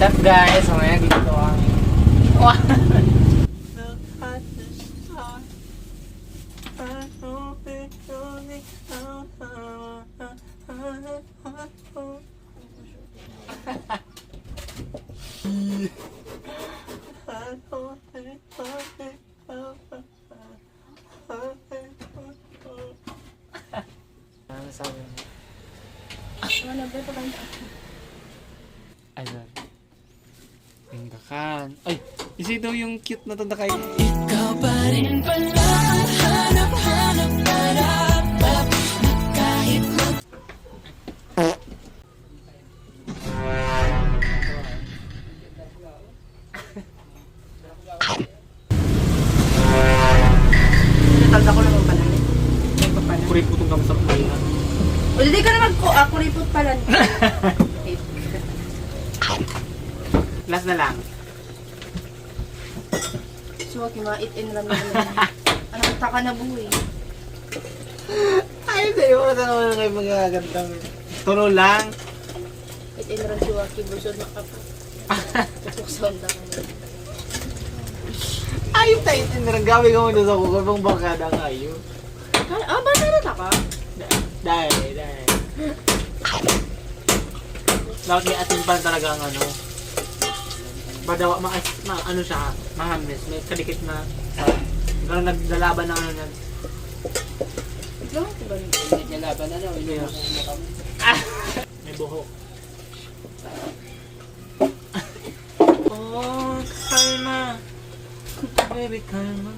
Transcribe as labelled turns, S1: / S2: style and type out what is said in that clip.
S1: up guys? So ngayon dito ang... Wow! Ano sabi mo?
S2: Ano ba ito kanta?
S1: Ayan. Tingkakan. Ay! Isa daw yung cute na tanda kayo.
S3: Ikaw pa rin pala, hanap-hanap, hanap na kahit
S2: Tanda ko naman pala. May pa pala.
S1: Kuriputong kami sa kumain.
S2: O, hindi ka naman ko. Ako ripot pala.
S1: Last na lang.
S2: So, wag yung mga eat-in lang naman. Ano, taka na buhay.
S1: Ay, sa'yo. Saan naman kayo mga gandang... Tulo lang.
S2: Eat-in lang si Waki. Busod na kapo. Tutukson lang.
S1: Ayun tayo tinirang gawin ko muna sa kuko. Ibang barkada kayo.
S2: Ah, bata na ka?
S1: Dahil. Dapat may atin pa talaga ang ano. Badawa, ano siya, mahamis. May kadikit na, gano'n naglalaban ng ano na.
S2: Ikaw? Diba?
S4: Naglaban na no,
S1: Yeah.
S4: inuusin mo kami.
S1: May buhok. Oh, kalma. Baby, kalma.